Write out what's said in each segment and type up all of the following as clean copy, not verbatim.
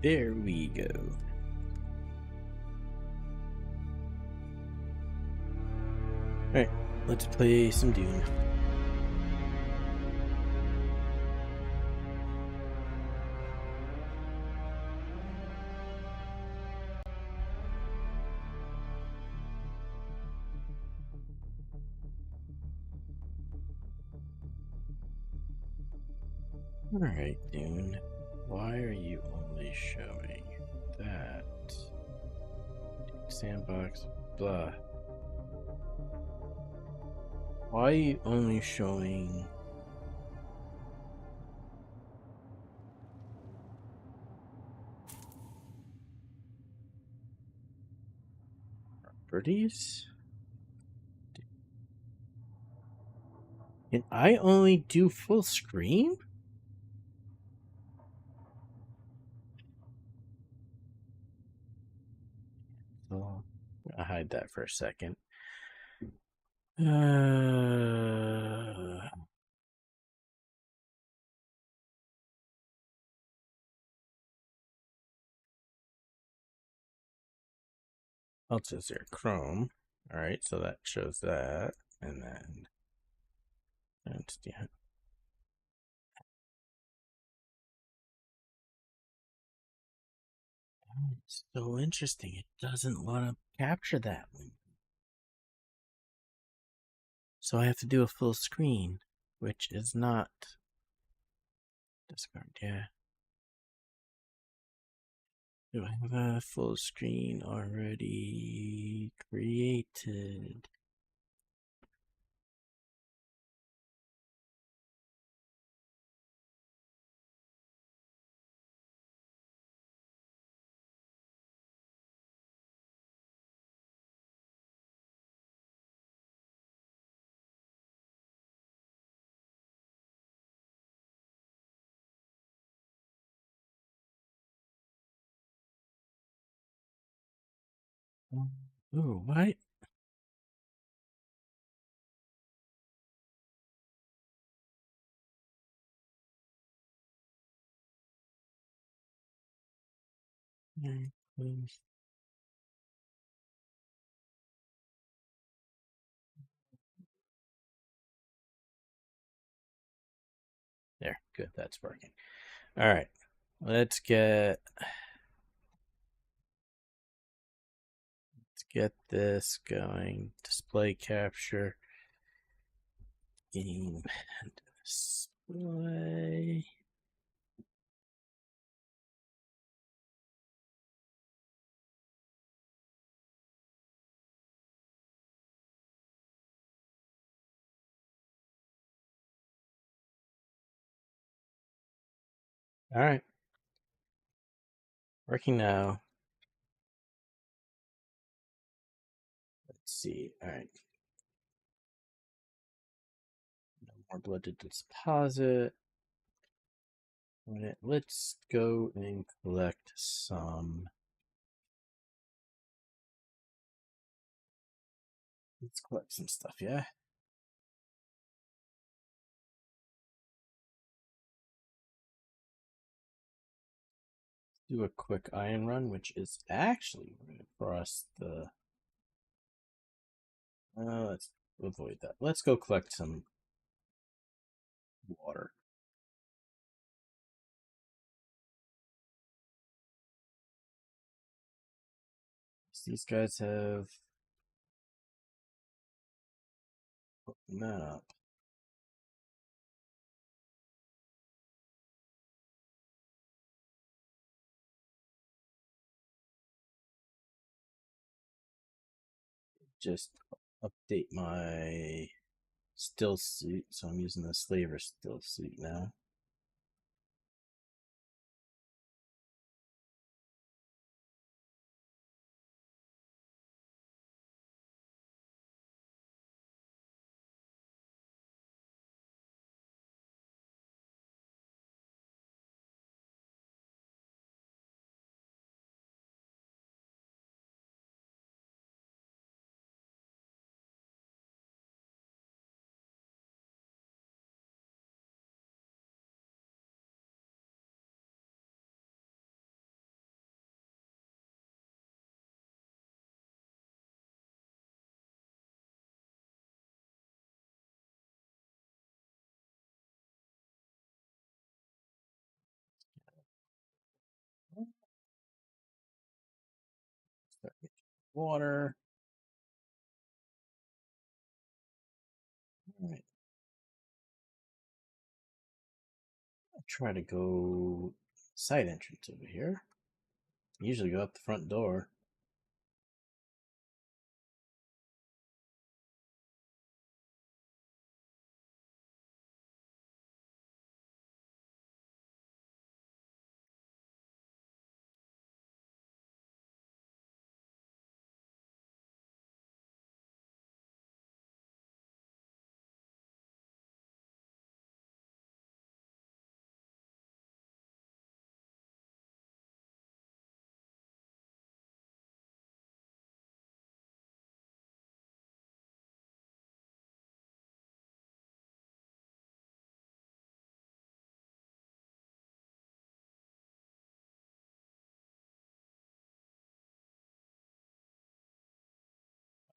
There we go. Alright, let's play some Dune. Alright, Dune. Why are you only showing that? Sandbox, blah. Why are you only showing properties? Can I only do full screen? So I'll hide that for a second. Alt is there Chrome. Alright, so that shows that. And then yeah. It's so interesting. It doesn't want to capture that one. So I have to do a full screen, which is not discard, yeah. Do I have a full screen already created? Oh, what? There, good, that's working. All right, let's get this going. Display capture, game display. All right, working now. Let's see. All right. No more blood to deposit. Let's go and collect some. Let's collect some stuff, yeah? Do a quick iron run, which is actually right across the. Let's avoid that. Let's go collect some water. These guys have map. Just update my still suit, so I'm using the slaver still suit now. water. All right. I'll try to go side entrance over here. Usually go out the front door.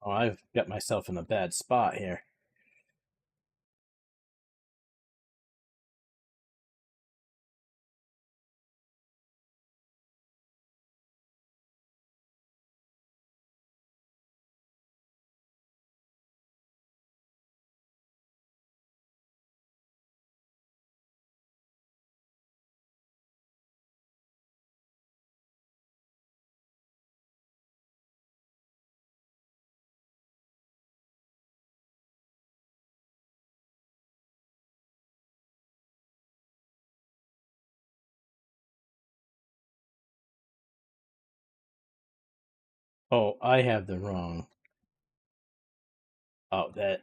Oh, I've got myself in a bad spot here. Oh, I have the wrong. Oh, that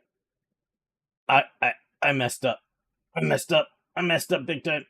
I I I messed up. I messed up. I messed up big time.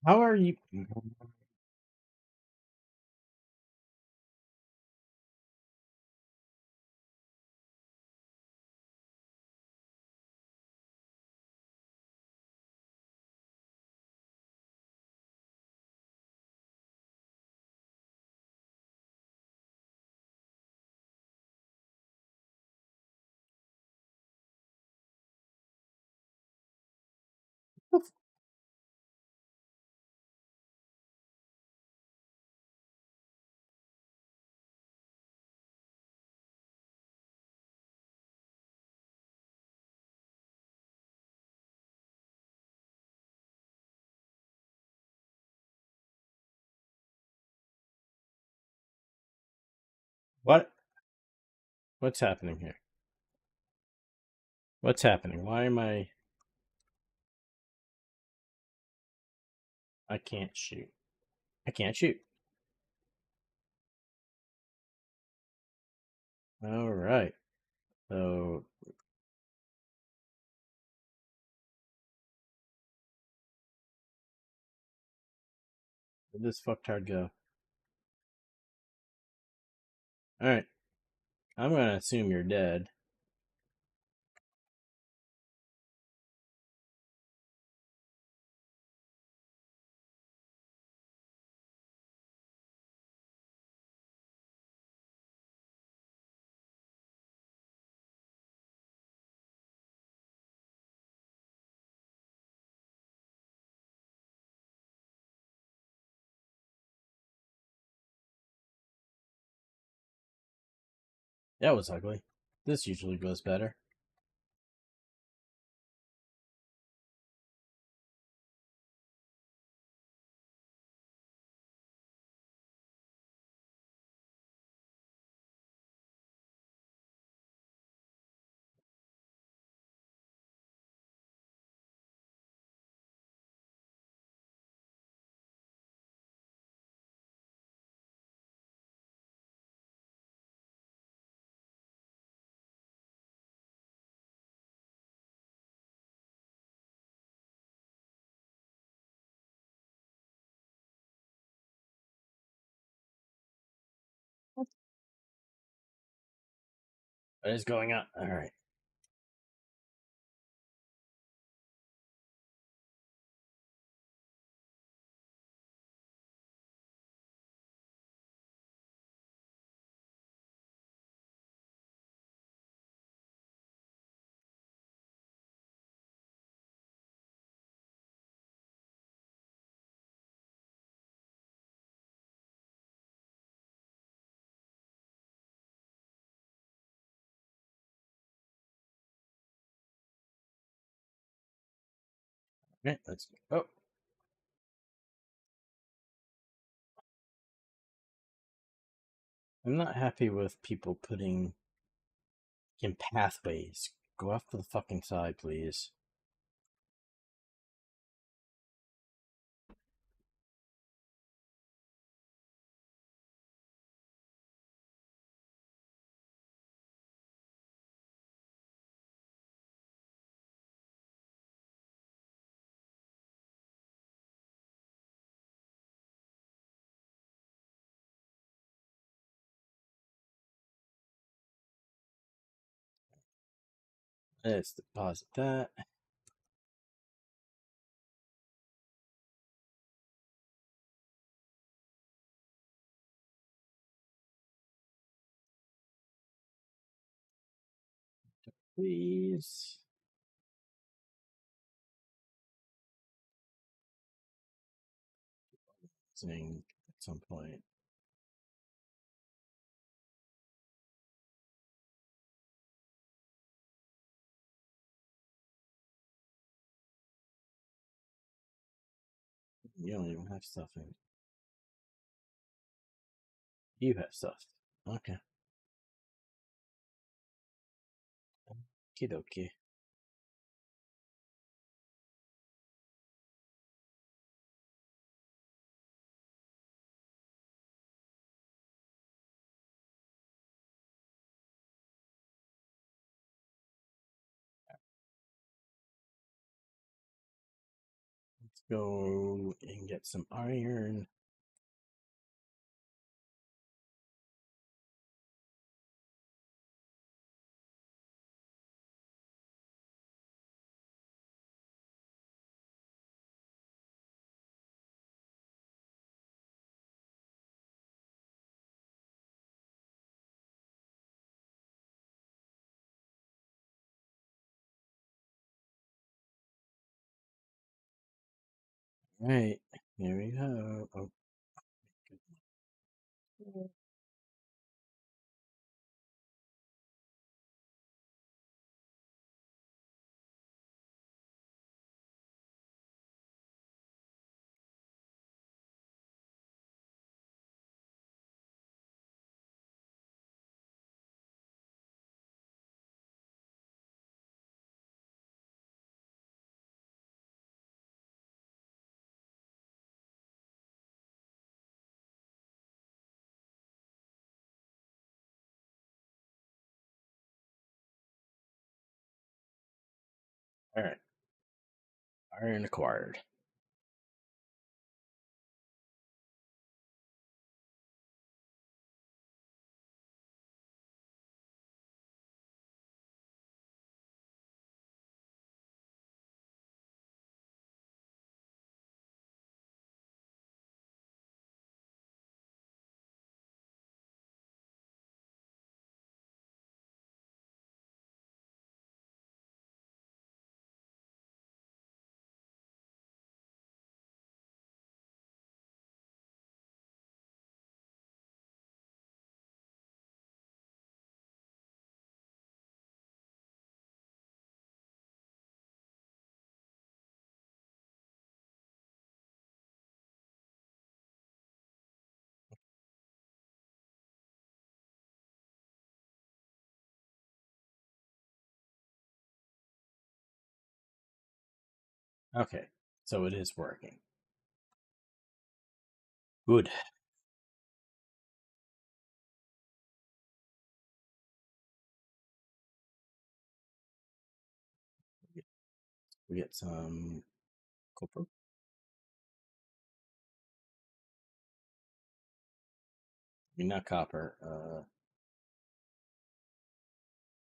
How are you? What? What's happening here? What's happening? Why am I? I can't shoot. I can't shoot. All right. So where'd this fucktard go? All right. I'm gonna assume you're dead. That was ugly. This usually goes better. What is going on? All right. Okay, let's. Oh, I'm not happy with people putting in pathways. Go off to the fucking side, please. Let's deposit that. Please. Saying at some point. You don't even have stuff in. You have stuff. Okay. Okie dokie. Let's go and get some iron. Right. Here we go. Oh, good. All right. Iron acquired. Okay, so it is working. Good. We get some copper. I mean, not copper.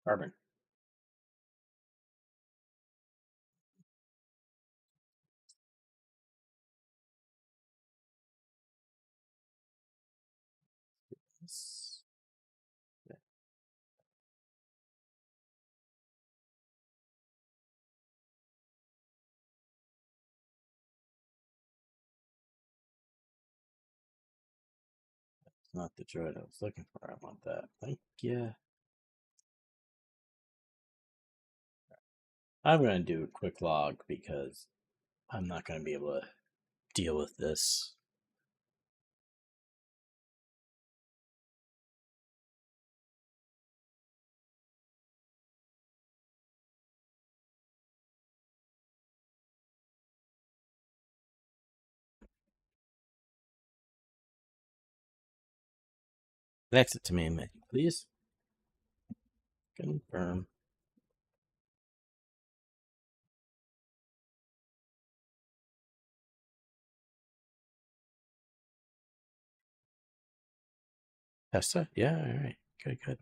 Carbon. It's not the droid I was looking for. I want that. Thank you. I'm gonna do a quick log because I'm not gonna be able to deal with this. Exit to main menu, please. Confirm. Tessa? Yeah, all right. Good, good.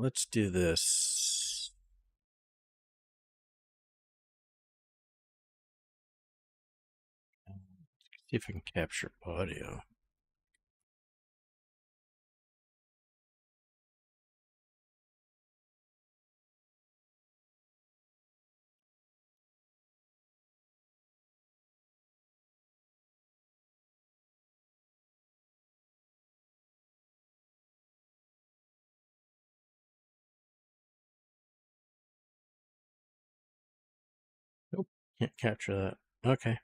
Let's do this. See if I can capture audio. Nope, can't capture that. Okay.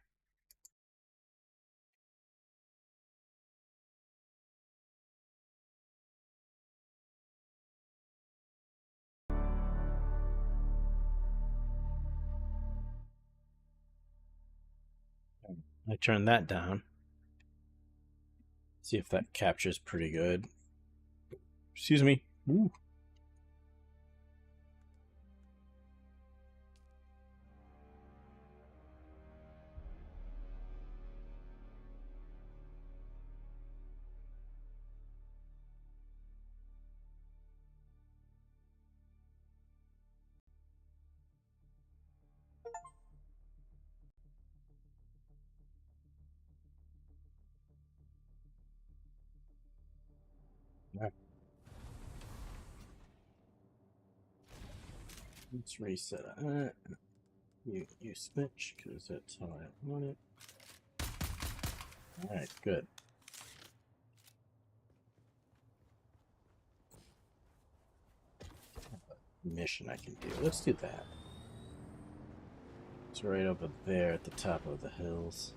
I turn that down. See if that captures pretty good. Excuse me. Ooh. Right. Let's reset that. You switch because that's how I want it. All right, good. Mission I can do. Let's do that. It's right over there at the top of the hills.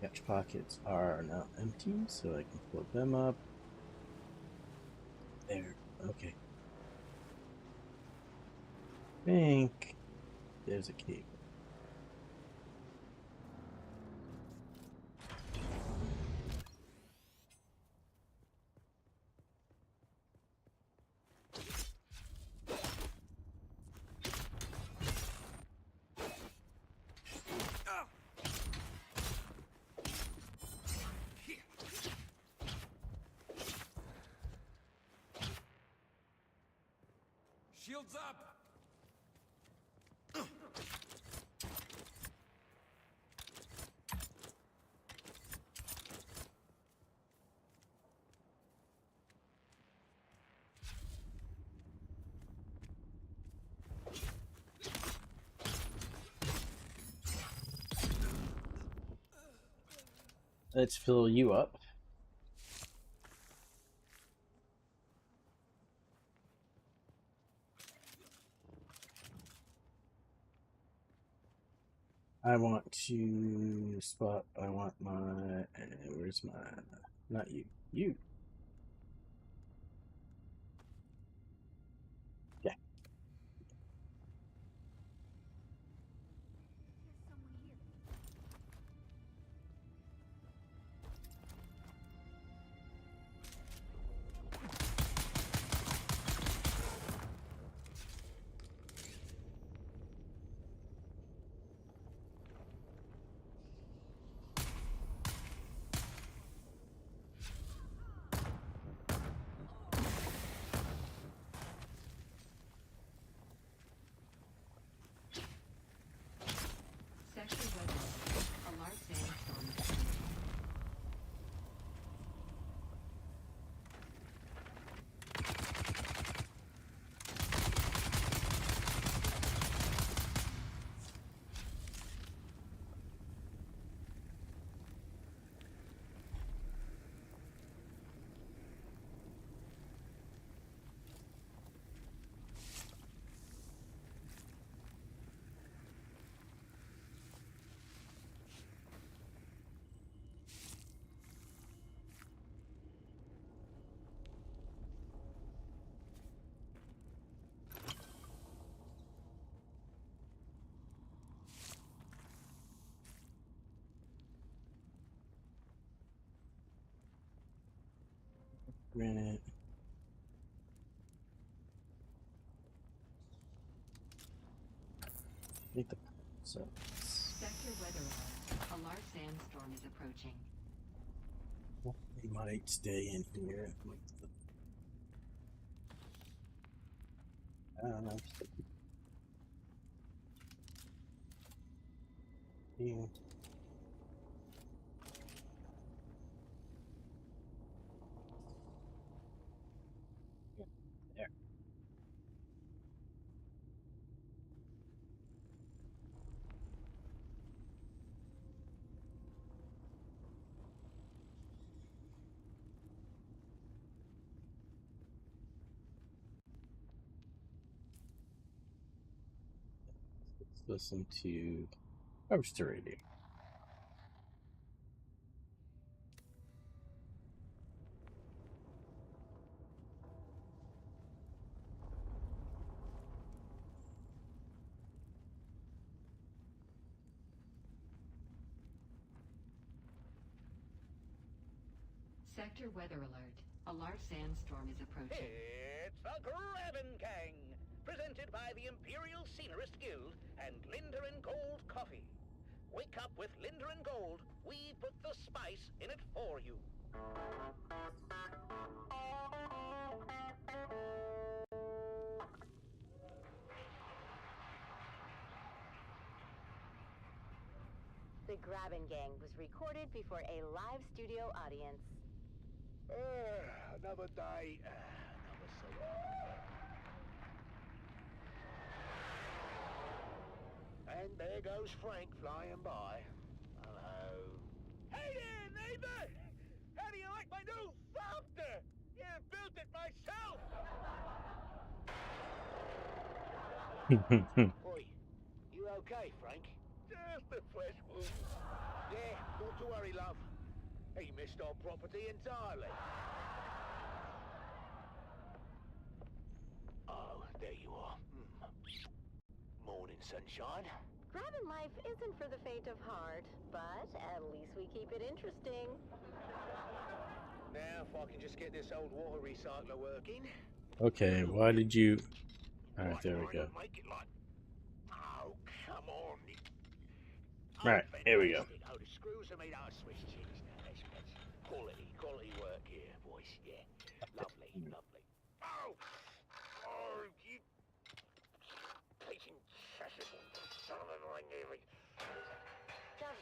Catch pockets are now empty, so I can fill them up. There. Okay. I think there's a cave. Shields up! Let's fill you up. I want to spot. I want my. Where's my? Not you. You. Yeah. Sector weather. A large sandstorm. Granite. Make the. So. Sector weather alert. A large sandstorm is approaching. They might stay in here. I don't know. Yeah. There. Let's listen to Harvester Radio. Sector weather alert. A large sandstorm is approaching. It's the Grabbin' Gang, presented by the Imperial Scenarist Guild and Linder and Gold Coffee. Wake up with Linder and Gold. We put the spice in it for you. The Grabbin' Gang was recorded before a live studio audience. Another day, another song. And there goes Frank flying by. Hello. Hey there, neighbor! How do you like my new Fafter? Yeah, built it myself! Oi, you okay, Frank? Just a flesh wound. Yeah, not to worry, love. He missed our property entirely. Oh, there you are. Morning, sunshine. Grabbing life isn't for the faint of heart, but at least we keep it interesting. Now, if I can just get this old water recycler working. Okay, why did you... Alright, there we go. Make it like... Oh, come on. Right, here we go. Oh, the screws are made out of Swiss cheese. That's quality work here, boys. Yeah, lovely. Oh, you patient son of a...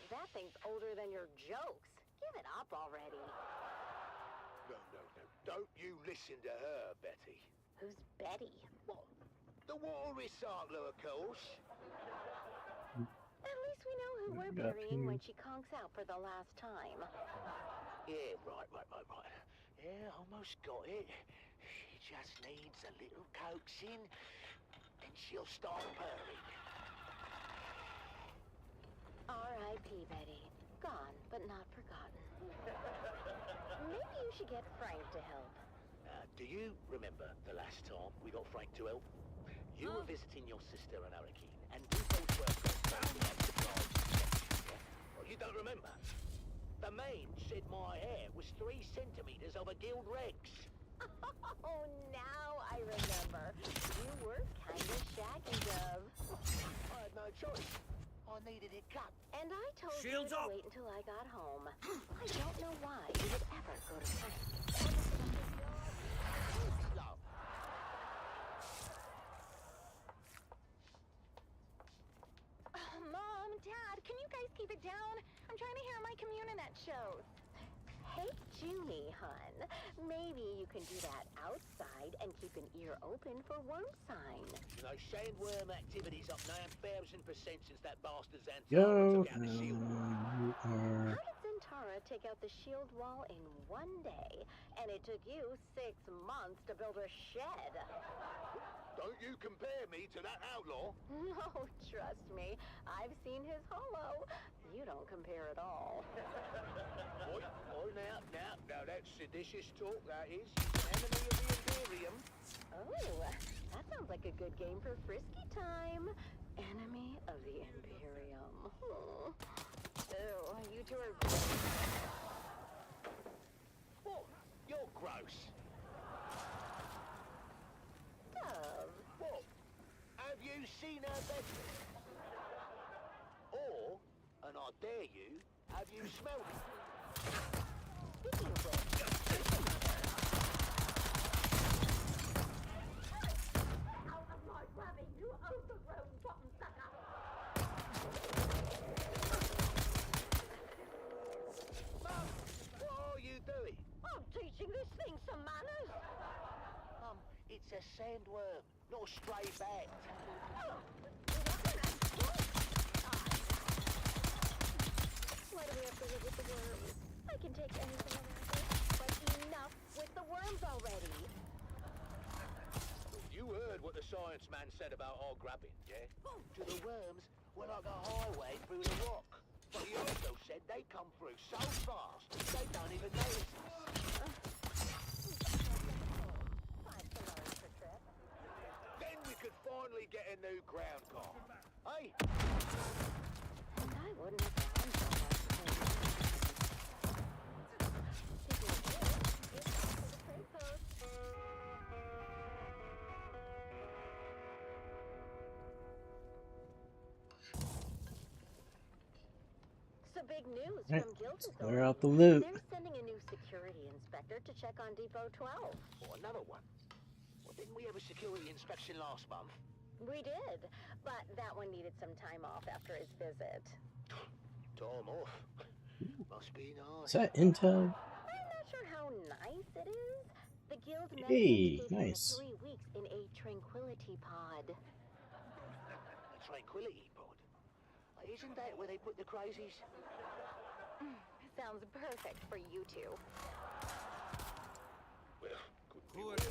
That thing's older than your jokes. Give it up already. No. Don't you listen to her, Betty. Who's Betty? What? The water recycler, of course. At least we know who we're burying when she conks out for the last time. Yeah, right. Yeah, almost got it. She just needs a little coaxing, and she'll start purring. R.I.P. Betty. Gone, but not forgotten. Maybe you should get Frank to help. Do you remember the last time we got Frank to help? You were visiting your sister in Hurricane, and we both were surprised. Well, you don't remember? The maid said my hair was 3 centimeters of a gilt rex. Oh, now I remember. You were kind of shaggy, Dove. I had no choice. I needed it cut. And I told Shields you to up. wait until I got home. I don't know why you would ever go to Frank. Slow. Mom, Dad, can you guys keep it down? I'm trying to hear my Communinet shows. Hey, Junie, hun. Maybe you can do that outside and keep an ear open for worm sign. You know, sandworm activity's up 9,000% since that bastard Zantara Yo, took out the shield. you are... How did Zentara take out the shield wall in one day, and it took you 6 months to build a shed? Don't you compare me to that outlaw. No, trust me. I've seen his holo. You don't compare at all. Now that's seditious talk, that is. Enemy of the Imperium. Oh, that sounds like a good game for frisky time. Enemy of the Imperium. Oh, you two are... What? You're gross. Dove. What? Have you seen her bedroom? Or, and I dare you, have you smelled it? Speaking of which, out of my rabbit, you overgrown bottom sucker! Mum, what are you doing? I'm teaching this thing some manners. It's a sandworm, not a stray bat. Why do we have to live with the worms? I can take anything around it, but enough with the worms already. You heard what the science man said about our grabbing, yeah? To the worms, we're like a highway through the rock. But he also said they come through so fast, they don't even notice us. $5 per trip. Then we could finally get a new ground car. Hey? And I wouldn't have found so much to pay. Speaking of which, it's off to the trade post. So big news Right, from Guild let's clear out the loot. They're sending a new security inspector to check on Depot 12. Or another one. Well, didn't we have a security inspection last month? We did, but that one needed some time off after his visit. Time off. Must be nice. Is that intel? I'm not sure how nice it is. The Guild met Hey, gave him nice. 3 weeks in a tranquility pod. A tranquility pod. Isn't that where they put the crazies? Sounds perfect for you two. Well, Who are you?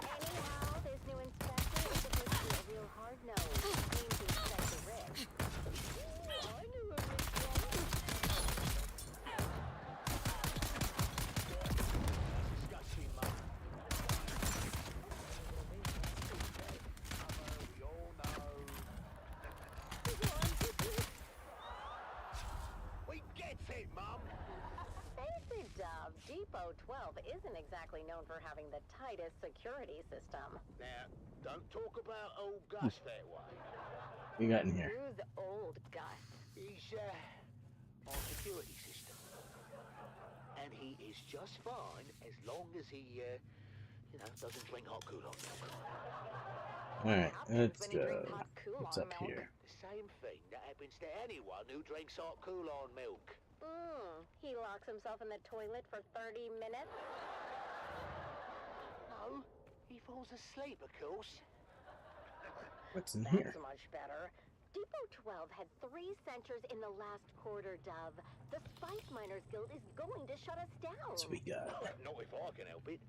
Anyhow, this new inspector is supposed to be a real hard-nosed, named Inspector Rick. I knew a Rick We gets it, Mum. Face it, Dove. Depot 12 isn't exactly known for having the tightest security system. Now, don't talk about old Gus that way. We got in here. Who's old Gus? He's, our security system. And he is just fine as long as he, doesn't drink hot Kool-Aid milk. Alright, Happens let's when he drinks go. hot What's Kool-Aid up milk. here? The same thing that happens to anyone who drinks hot Kool-Aid milk. He locks himself in the toilet for 30 minutes? No, he falls asleep, of course. What's in That's here? much better. Depot 12 had 3 centers in the last quarter, Dove. The Spice Miners Guild is going to shut us down. What's we got? Not if I can help it.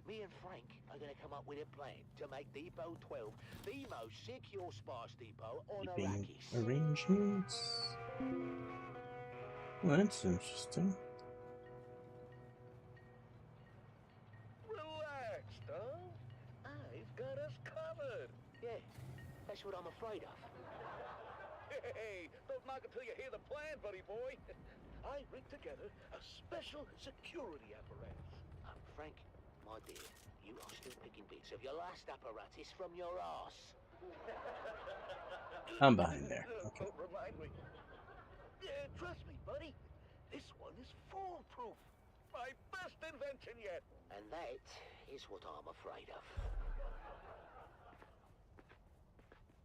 Me and Frank are going to come up with a plan to make Depot 12 the most secure spice depot on Keeping Arrakis. arrangements. Well, that's interesting. Relax, Dove. I've got us covered. Yeah, that's what I'm afraid of. Hey, don't knock until you hear the plan, buddy boy. I rigged together a special security apparatus. Frank, my dear, you are still picking bits of your last apparatus from your arse. I'm behind there. Okay. Don't remind me. Trust me, buddy. This one is foolproof. My best invention yet. And that is what I'm afraid of.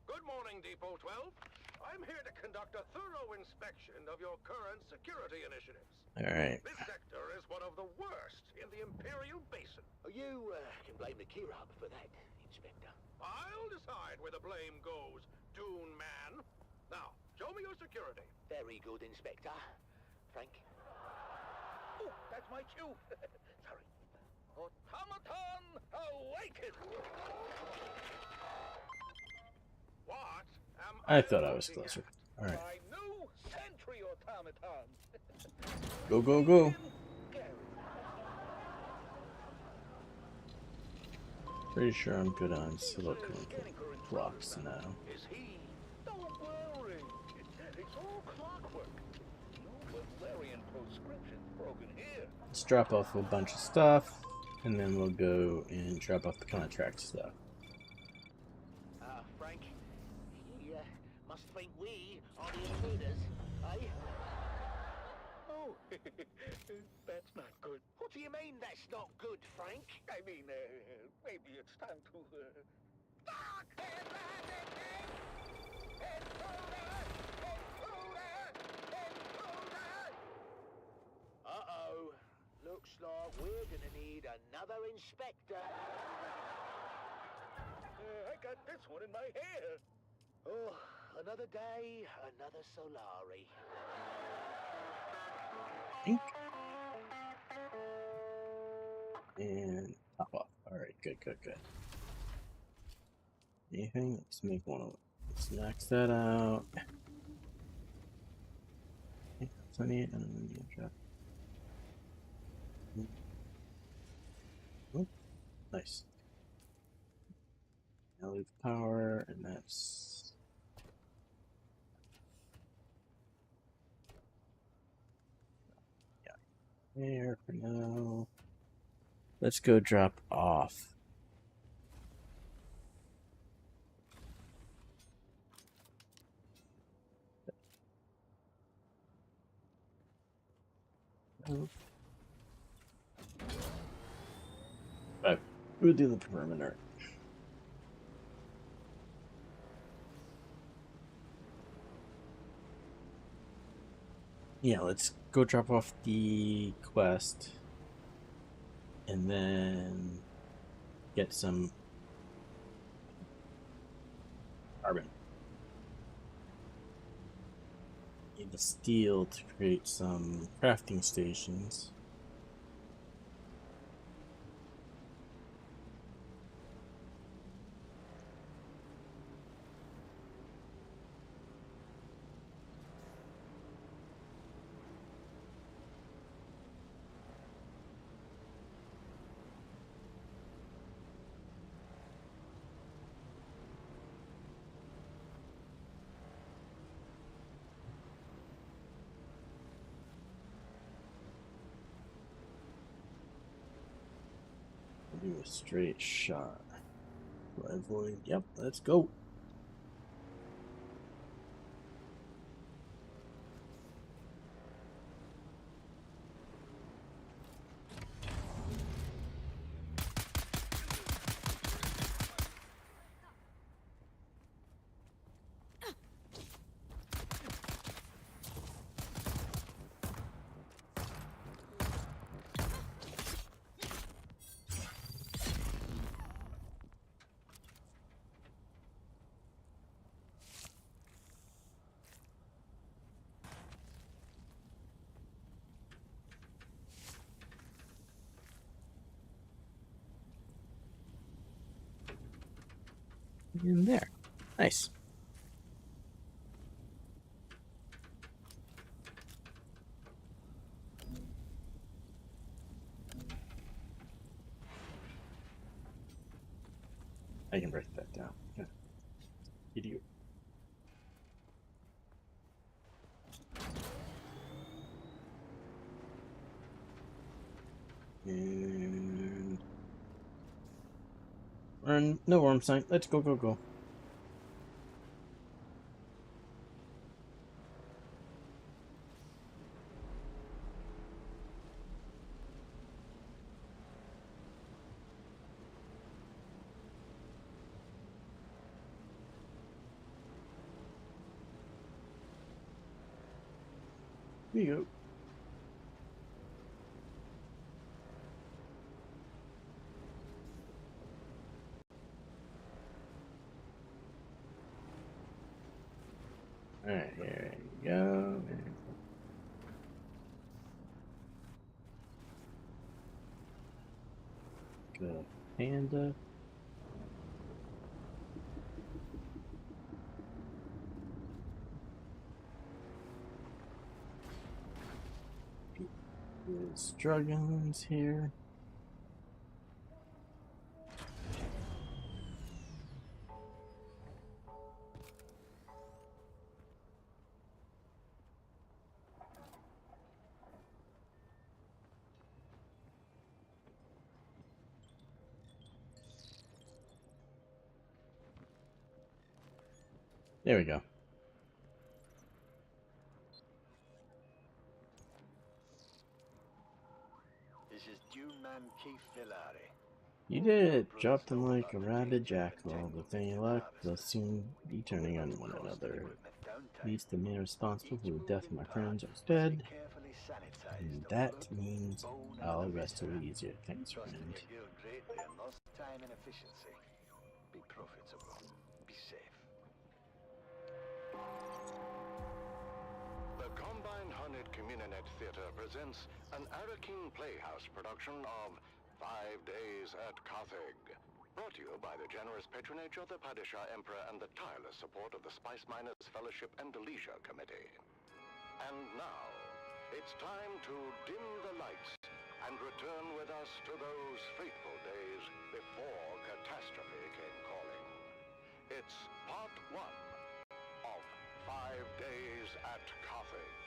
Good morning, Depot 12. I'm here to conduct a thorough inspection of your current security initiatives. Alright. This sector is one of the worst in the Imperial Basin. You can blame the Kirab for that, Inspector. I'll decide where the blame goes, Dune Man. Now, show me your security. Very good, Inspector. Frank? Oh, that's my cue. Sorry. Automaton awaken! What am I thought I was looking closer. at? Alright. My new sentry automaton. Go, go, go. Pretty sure I'm good on silicone blocks now. Is he? Don't worry. It's all clockwork. No Valerian proscription broken here. Let's drop off a bunch of stuff, and then we'll go and drop off the contract stuff. Frank, he must think we are the intruders, eh? Oh, that's not good. What do you mean that's not good, Frank? I mean, maybe it's time to, Uh-oh. Looks like we're gonna need another inspector. I got this one in my hair. Oh, another day, another Solari. Ink. And pop off. Alright, good, good, good. Anything? Let's make one of them. Let's max that out. Okay, plenty. And then we need to drop. Oh, nice. Now leave power, and that's. Yeah, there for now. Let's go drop off. Right, we'll do the perimeter. Yeah, let's go drop off the quest and then get some carbon. Need the steel to create some crafting stations. a straight shot. Do I avoid? Yep, let's go. In there. Nice. I can break that down. Yeah. Idiot. And run. No worm sign. Let's go, go, go. Here you go. Alright, here you go. Good panda. There's dragons here. There we go. This is Dune man Keith Villari. You did it! Dropped them like a rabid jackal. With any luck, they'll soon be turning on one another. At least the man responsible for the death of my friends is dead. And that means I'll rest a little easier. Thanks, friend. Time and efficiency. Be profitable. Be safe. The Combined Hornet Communinet Theater presents an Arakin Playhouse production of 5 Days at Carthage. Brought to you by the generous patronage of the Padishah Emperor and the tireless support of the Spice Miners Fellowship and the Leisure Committee. And now, it's time to dim the lights and return with us to those fateful days before catastrophe came calling. It's part 1 of 5 Days at Carthage.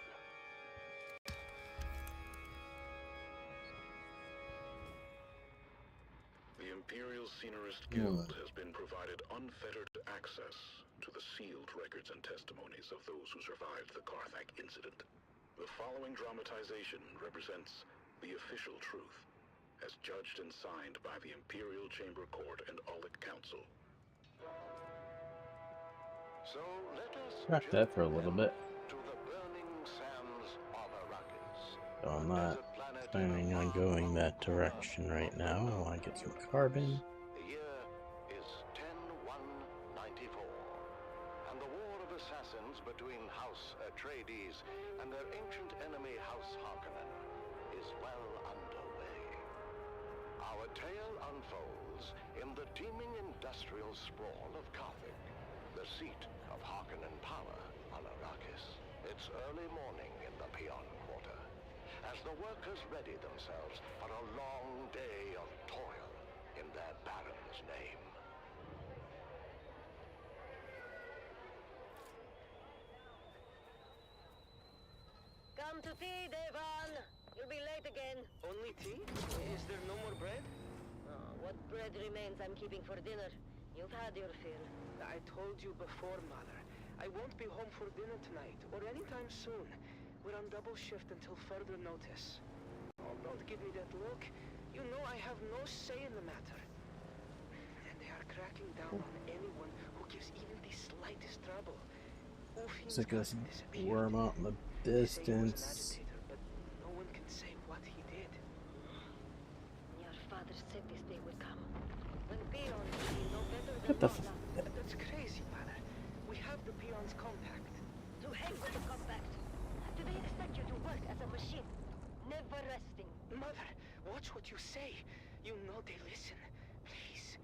The Imperial Scenarist Guild has been provided unfettered access to the sealed records and testimonies of those who survived the Carthage incident. The following dramatization represents the official truth, as judged and signed by the Imperial Chamber Court and Aulic Council. So let us Rock that for a little bit. to the burning sands of Arrakis. So I'm not planning on going that direction right now. I want to get some carbon. The year is 10-1-94, and the war of assassins between House Atreides and their ancient enemy House Harkonnen is well underway. Our tale unfolds in the teeming industrial sprawl of Carthage, the seat of Harkonnen power on Arrakis. It's early morning in the Peon Quarter, as the workers ready themselves for a long day of toil in their baron's name. Come to tea, Devon. You'll be late again. Only tea? Is there no more bread? Oh, What bread remains I'm keeping for dinner. You've had your fill. I told you before, Mother. I won't be home for dinner tonight, or anytime soon. We're on double shift until further notice. Oh, don't give me that look. You know I have no say in the matter. And they are cracking down on anyone who gives even the slightest trouble. It's like a worm out in the distance. But no one can say what he did. Your father said this day would come. When peons will be no better than What the Nala. That's crazy, Mother. We have the peons compact. To hell with the compact. Do they expect you to work as a machine? Never resting. Mother, watch what you say. You know they listen. Please.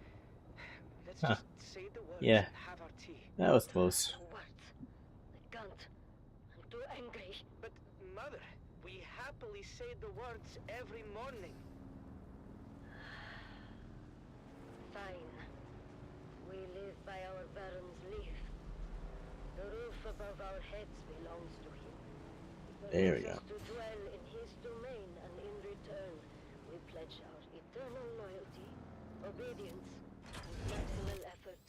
Let's Huh. just say the words Yeah. and have our tea. That was close. Words. I can't. I'm too angry. But, Mother, we happily say the words every morning. Fine. We live by our Baron's leave. The roof above our heads belongs to him. He There we permits go. us to dwell in his domain, and in return, we pledge our eternal loyalty, obedience, and maximal effort,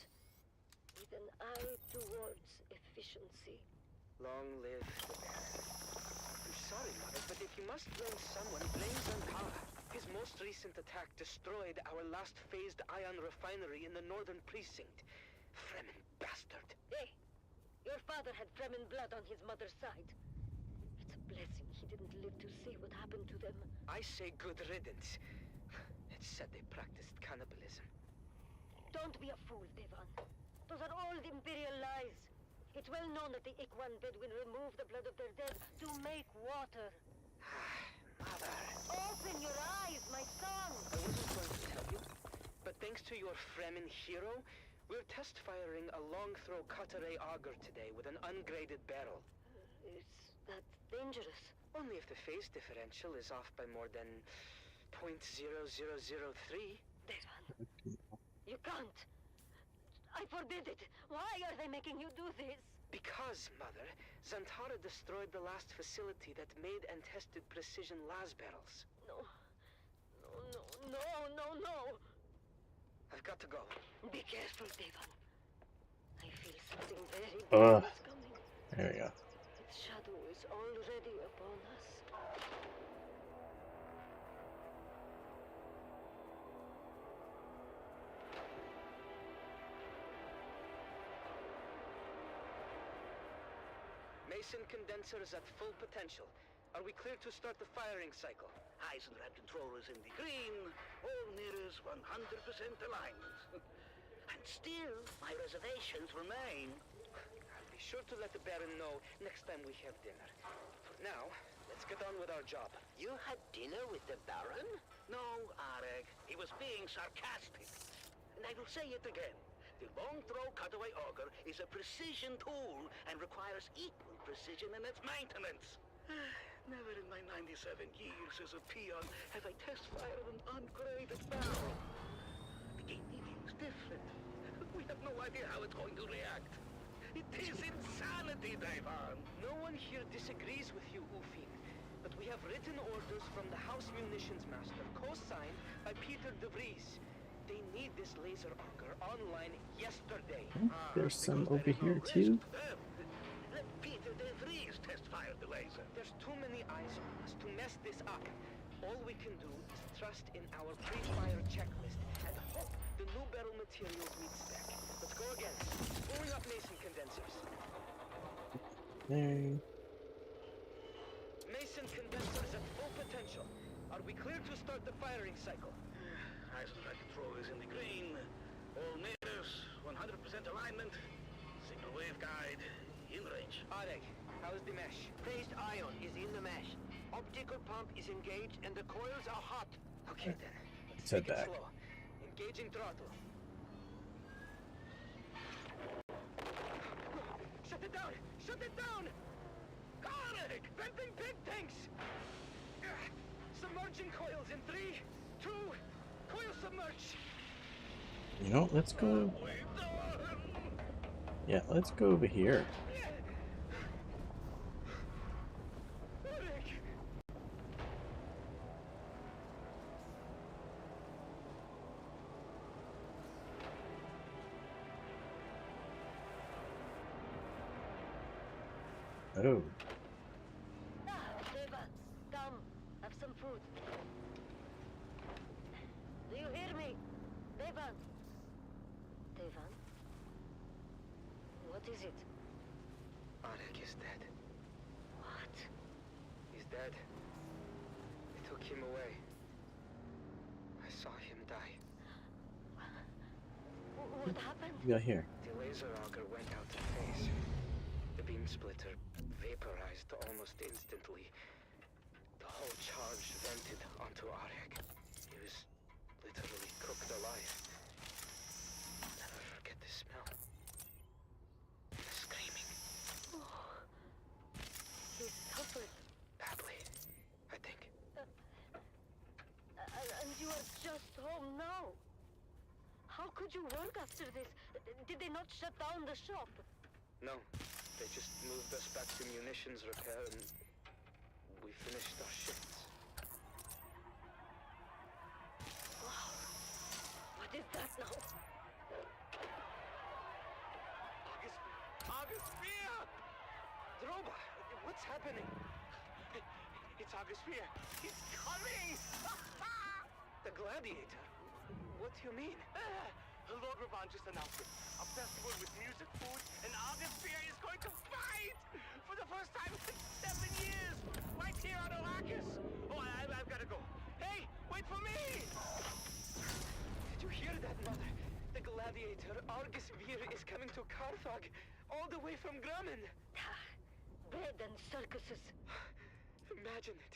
with an eye towards efficiency. Long live the Baron. I'm sorry, Mother, but if you must blame someone, blame Zantara. His most recent attack destroyed our last phased ion refinery in the northern precinct. Fremen bastard. Hey! Your father had Fremen blood on his mother's side. It's a blessing he didn't live to see what happened to them. I say good riddance. It's said they practiced cannibalism. Don't be a fool, Devan. Those are all Imperial lies. It's well known that the Ikwan Bedouin remove the blood of their dead to make water. Mother. Open your eyes, my son! I wasn't going to tell you, but thanks to your Fremen hero, we're test firing a long-throw Cutter-Ray auger today with an ungraded barrel. Is that dangerous? Only if the phase differential is off by more than 0.0003. Devan, you can't. I forbid it. Why are they making you do this? Because, Mother, Zantara destroyed the last facility that made and tested precision las barrels. No. No. I've got to go. Be careful, Devan. I feel something very Ugh. bad is coming. There we go. Its shadow is already upon us. Mason condensers at full potential. Are we clear to start the firing cycle? Eisenrad controllers in the green, all mirrors 100% aligned. And still, my reservations remain. I'll be sure to let the Baron know next time we have dinner. For now, let's get on with our job. You had dinner with the Baron? No, Areg. He was being sarcastic. And I will say it again. The long-throw cutaway auger is a precision tool and requires equal precision in its maintenance. Never in my 97 years as a peon have I test-fired an ungraded barrel. The ATV is different. We have no idea how it's going to react. It is insanity, Devan. No one here disagrees with you, Ufin. But we have written orders from the House Munitions Master, co-signed by Peter de Vries. They need this laser auger online yesterday. There's some over here too. Let Peter de Vries test-fire the laser. There's too many eyes on us to mess this up. All we can do is trust in our pre-fire checklist and hope the new barrel materials meet spec. Let's go again. Spooling up Mason condensers. There. Mason condensers at full potential. Are we clear to start the firing cycle? Eisenrad control is in the green. All mirrors, 100% alignment. Signal wave guide, in range. Areg, how is the mesh? Phased ion is in the mesh. Optical pump is engaged and the coils are hot. Okay then. Let's Set take it back. slow. Engaging throttle. Shut it down! Shut it down! Areg! Venting big tanks! Submerging coils in 3, 2, coil submerge! You know, let's go. Yeah, let's go over here. Oh. Deva, come. Have some food. Do you hear me? Devan. Devan? What is it? Arek is dead. What? He's dead. They took him away. I saw him die. What happened? You got here. The laser auger went out of phase. The beam splitter vaporized almost instantly. The whole charge vented onto Arek. He was literally cooked alive. I'll never forget the smell. The screaming. Oh, he suffered. Badly, I think. And you are just home now. How could you work after this? Did they not shut down the shop? No, they just moved us back to munitions repair and we finished our shifts. Wow. What is that now? August Fear! Droba, what's happening? It's August Fear. He's coming! The gladiator? What do you mean? Lord Ravan just announced it. A festival with music, food, and August Fear is going to fight! For the first time in 7 years! Right here on Arrakis! Oh, I've got to go. Hey, wait for me! Did you hear that, Mother? The gladiator Argus Vir is coming to Carthage, all the way from Grumman. Bread and circuses. Imagine it.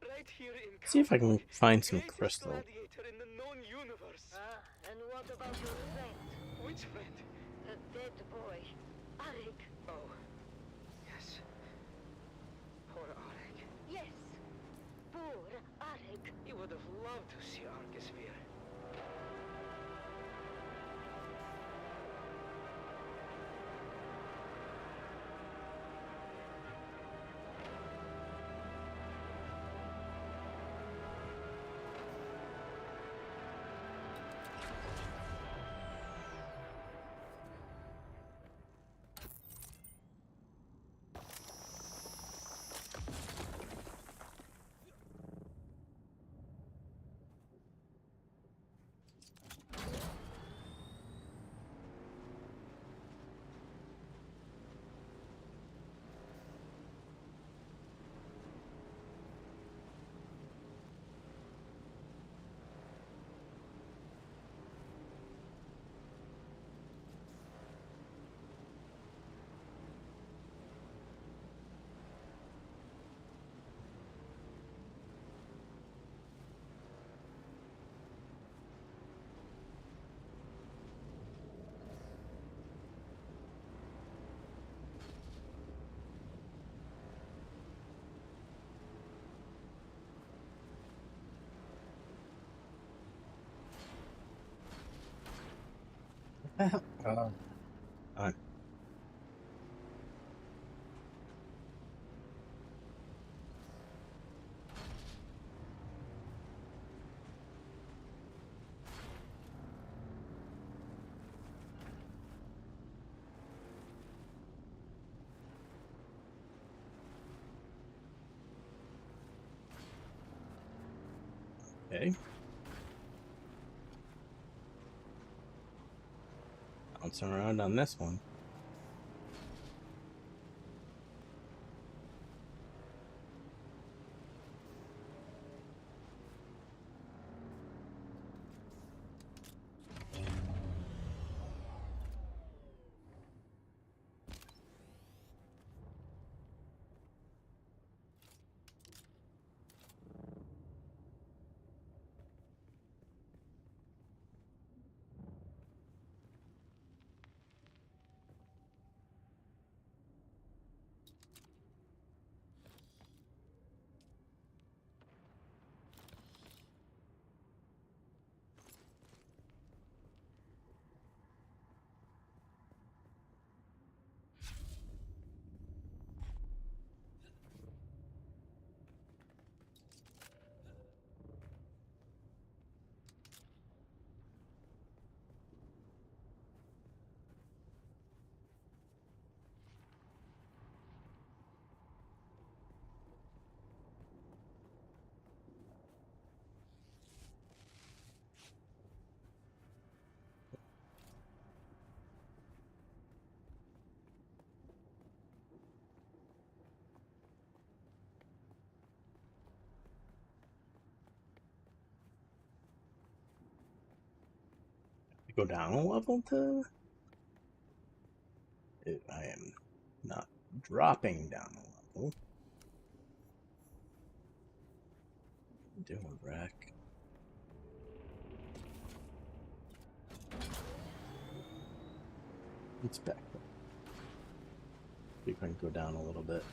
Right here in Carthage. See if I can find some greatest crystal. gladiator in the known universe. And what about your friend? Which friend? The dead boy. Arik. Oh, yes. Poor Arek. Yes. Poor Arik. He would have loved to see Argus Vir. Alright. Okay. Bouncing around on this one. go down a level to... I am not dropping down a level. Doing wreck. It's back up. You can go down a little bit.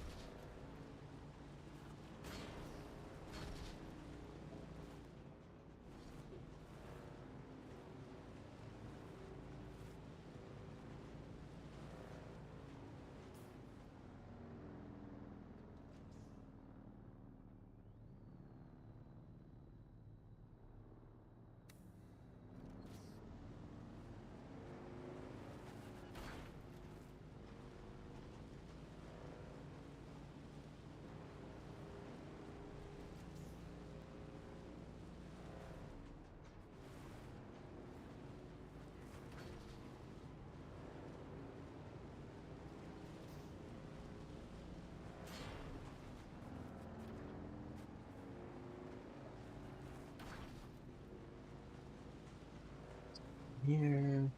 Here.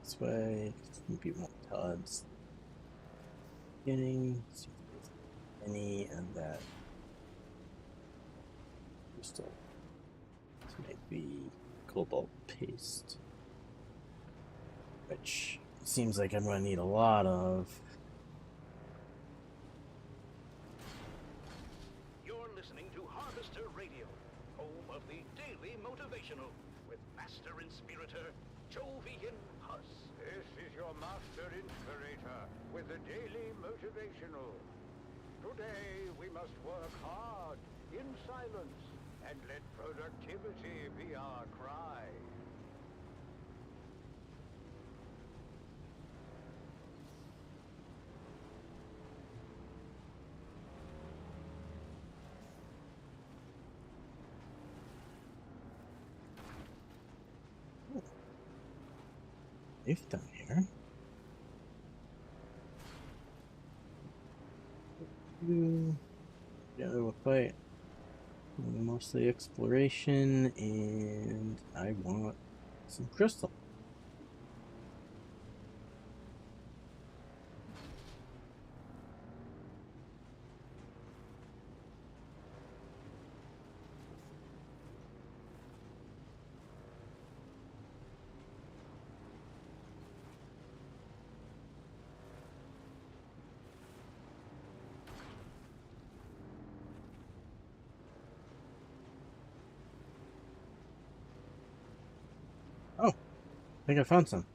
This way, maybe more tubs. Beginning, see if there's any of that crystal. This might be cobalt paste, which seems like I'm going to need a lot of. You're listening to Harvester Radio, home of the Daily Motivational, with Master Inspirator, Jovian Huss. This is your Master Inspirator with the Daily Motivational. Today we must work hard, in silence, and let productivity be our cry. Safe down here. Yeah, we'll fight. Mostly exploration, and I want some crystal. Oh, I think I found some.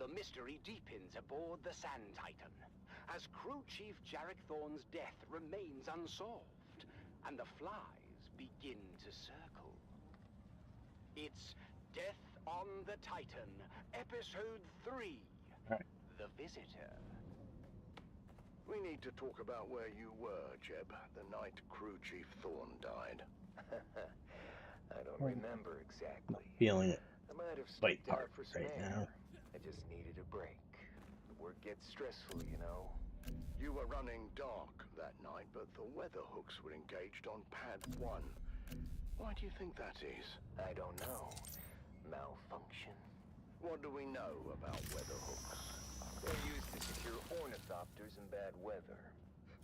The mystery deepens aboard the Sand Titan, as Crew Chief Jarek Thorne's death remains unsolved, and the flies begin to circle. It's Death on the Titan, Episode 3, Alright. The Visitor. We need to talk about where you were, Jeb, the night Crew Chief Thorne died. I don't remember exactly. Feeling it I might have quite slipped hard out for some right air. now. I just needed a break. The work gets stressful, you know. You were running dark that night, but the weather hooks were engaged on Pad 1. Why do you think that is? I don't know. Malfunction? What do we know about weather hooks? They're used to secure ornithopters in bad weather.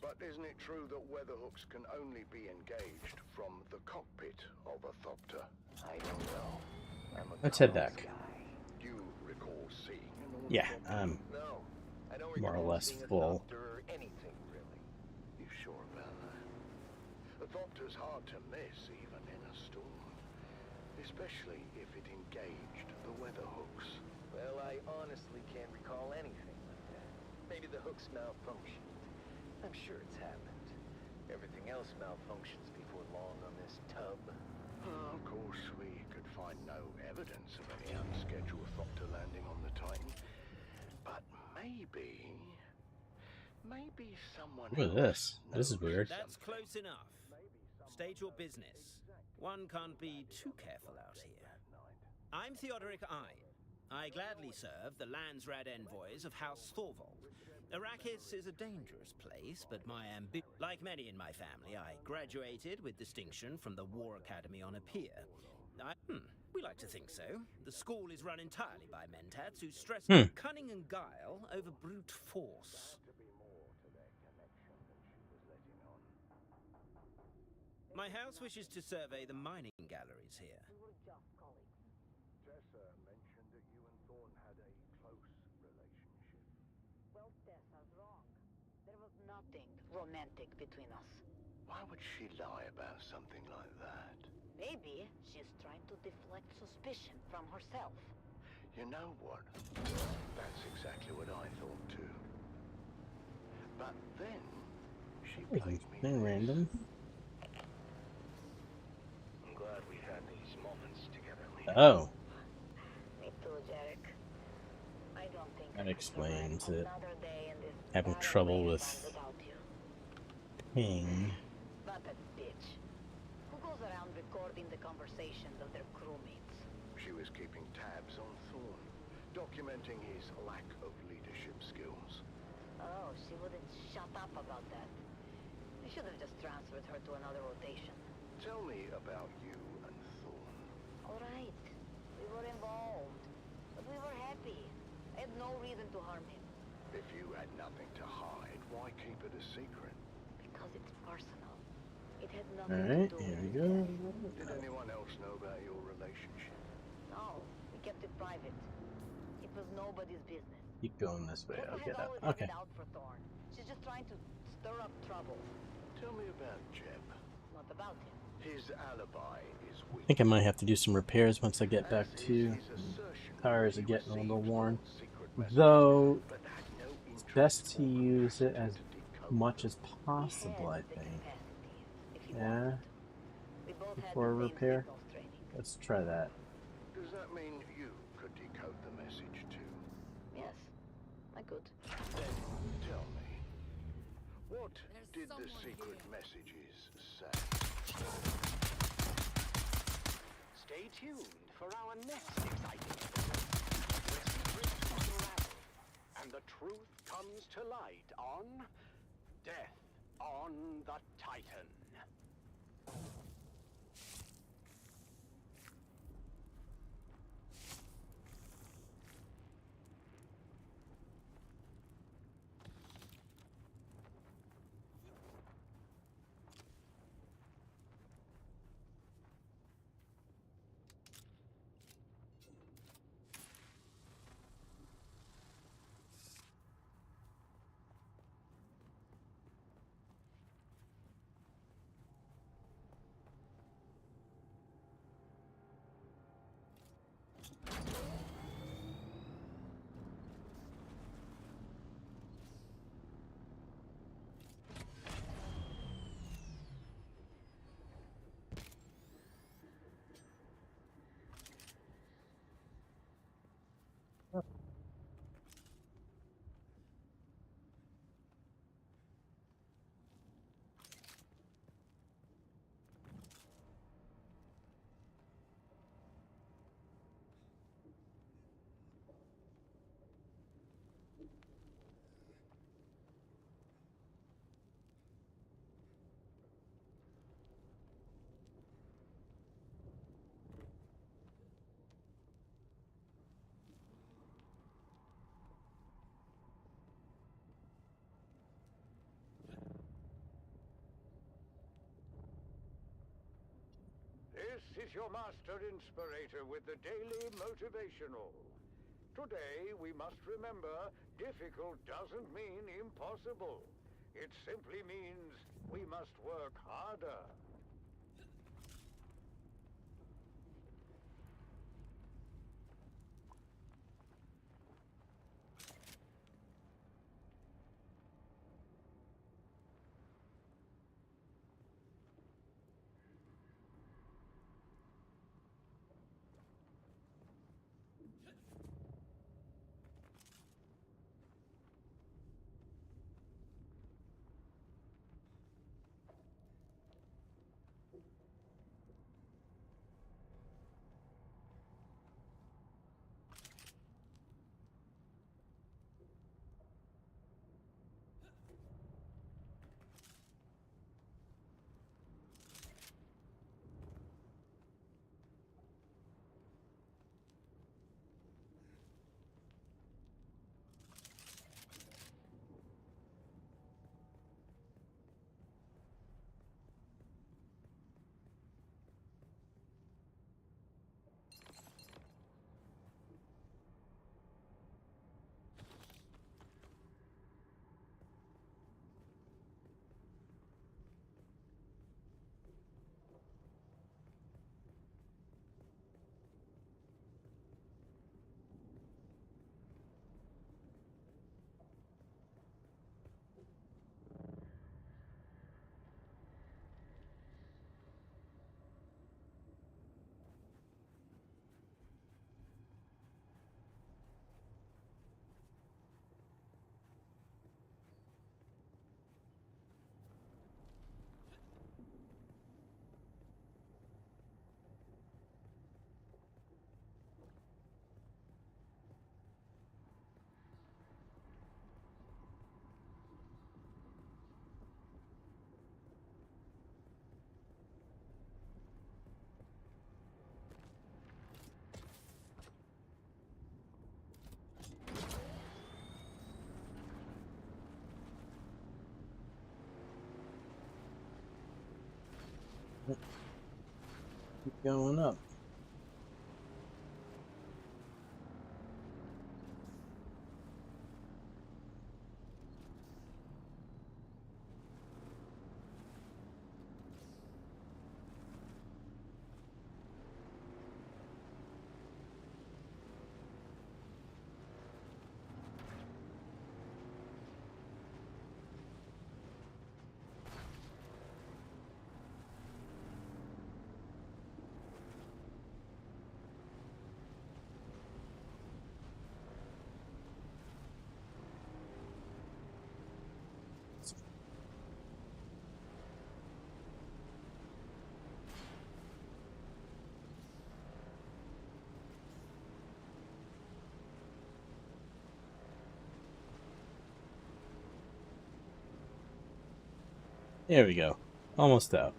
But isn't it true that weather hooks can only be engaged from the cockpit of a thopter? I don't know. I'm a Let's head comms back. guy. Do you recall seeing an Yeah, ornithopter? No, I don't more or recall less seeing a full. thopter or anything, really. You sure about that? A thopter's hard to miss even in a storm, especially if it engaged the weather hooks. Well, I honestly can't recall anything like that. Maybe the hooks malfunctioned. I'm sure it's happened. Everything else malfunctions before long on this tub. Of course, we could find no evidence of any unscheduled thopter landing on the Titan. But maybe someone Look at this. This is weird. That's close enough. State your business. One can't be too careful out here. I'm Theodoric I gladly serve the Landsrad envoys of House Thorvald. Arrakis is a dangerous place, but my like many in my family, I graduated with distinction from the War Academy on Apia. We like to think so. The school is run entirely by mentats who stress cunning and guile over brute force. My house wishes to survey the mining galleries here. Tessa mentioned that you and Thorne had a close relationship. Well, Tessa's wrong. There was nothing romantic between us. Why would she lie about something like that? Maybe she's trying to deflect suspicion from herself. You know what? That's exactly what I thought too. But then she played me Nothing random. I'm glad we had these moments together, Lee. Oh, Me too, Jarek. I don't think that I could explains survive it. another day in this Having barren trouble with wasteland without you. ping. What a bitch. Who goes around recording the conversations of their crewmates? She was keeping tabs on Thorne, documenting his lack of leadership skills. Oh, she wouldn't shut up about that. I should have just transferred her to another rotation. Tell me about you and Thorne. All right. We were involved. But we were happy. I had no reason to harm him. If you had nothing to hide, why keep it a secret? Because it's personal. It had nothing Alright, to do here we with go. Did anyone else know about your relationship? No, we kept it private. It was nobody's business. Keep going this way. Tessa I'll get has up. always had Okay. it out for Thorne. She's just trying to stir up trouble. Tell me about Jeb. Not about him. His alibi is I weak. think I might have to do some repairs once I get back to. Tires are getting a little worn. Though, it's best to use it as much as possible, I think. Yeah. We both had Before the same repair. signals training. Let's try that. Does that mean you could decode the message too? Yes, I could. Then tell me, what did the secret messages say? Stay tuned for our next exciting episode, where secrets unravel and the truth comes to light on Death on the Titan. is your master inspirator with the daily motivational. Today, we must remember, difficult doesn't mean impossible. It simply means we must work harder. Keep going up. There we go. Almost out.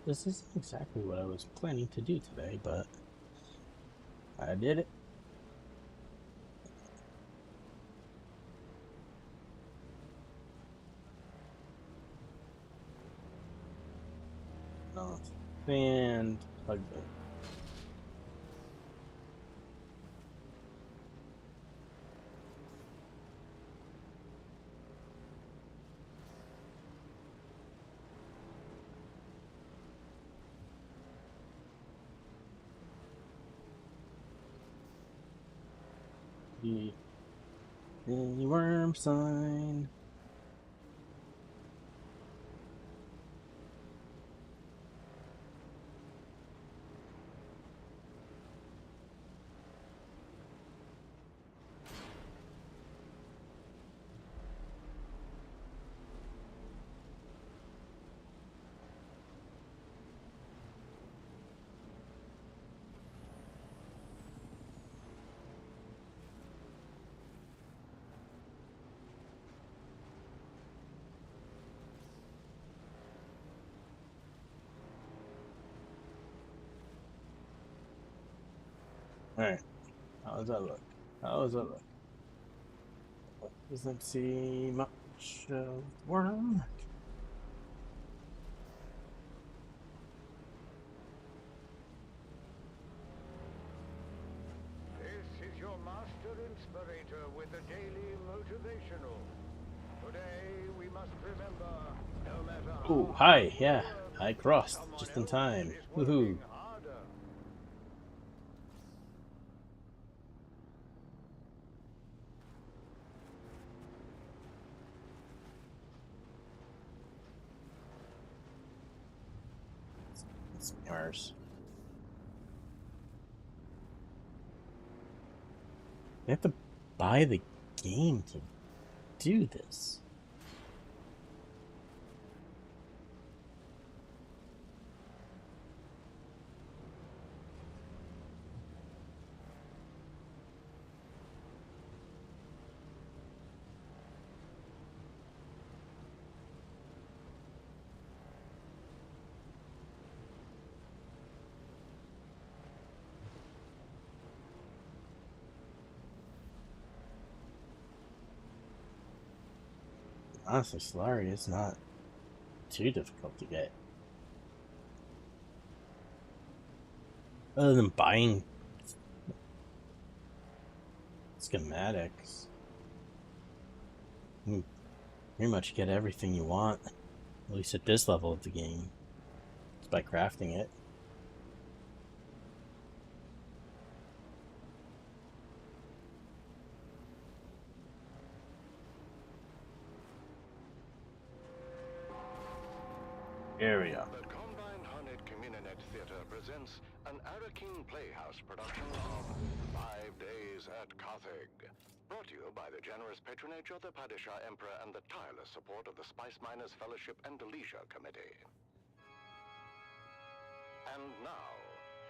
This isn't exactly what I was planning to do today, but I did it. And plug in. The worm sign. Alright. How does that look? How does that look? Doesn't see much of the world. This is your master inspirator with the daily motivational. Today we must remember, no matter how Oh, hi, hard yeah. you work, I crossed someone just in else time. is Woohoo. working harder. It's ours. You have to buy the game to do this. Honestly, Solari is not too difficult to get. Other than buying schematics, you pretty much get everything you want, at least at this level of the game. It's by crafting it. Here we go. The Combined Hornet Communinet Theater presents an Arakin Playhouse production of 5 Days at Carthage. Brought to you by the generous patronage of the Padishah Emperor and the tireless support of the Spice Miners Fellowship and Leisure Committee. And now,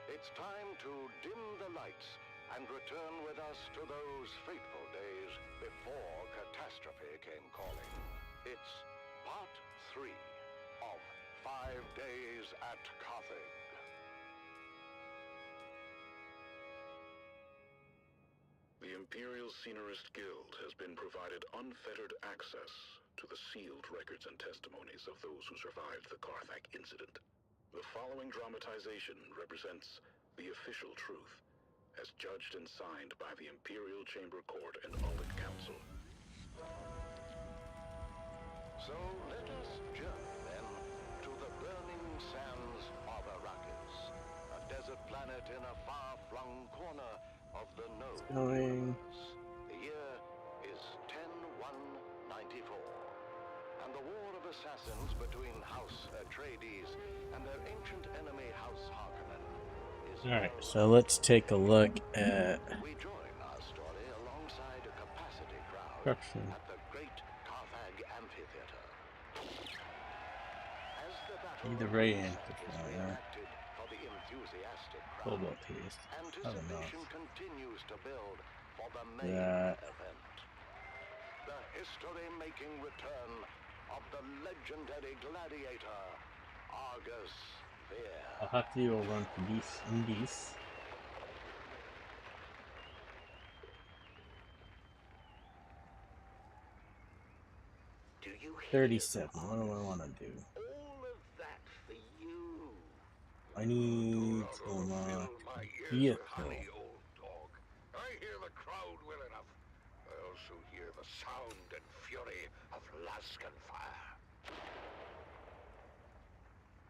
it's time to dim the lights and return with us to those fateful days before catastrophe came calling. It's part 3 of 5 Days at Carthage. The Imperial Scenarist Guild has been provided unfettered access to the sealed records and testimonies of those who survived the Carthage incident. The following dramatization represents the official truth, as judged and signed by the Imperial Chamber Court and Audit Council. So let us journey then to the burning sands of Arrakis, a desert planet in a far-flung corner of the known universe. The year is 10-1-94, and the war of assassins between House Atreides and their ancient enemy House Harkonnen is Alright, so let's take a look at We join our story alongside a capacity crowd construction. at the Great Carthage Amphitheater. As the battle Need the of right Windsec answer is for that. reenacted for the enthusiastic Hold crowd, up, paste. anticipation continues to build for the main That. event. The history-making return of the legendary gladiator, Argus Veer. I'll have to do a run for these indies. Do you hear 37. What do I want to do? all of that for you? I need to unlock a vehicle. Honey, old dog. I hear the crowd well enough. I also hear the sound and fury of Laskan fire.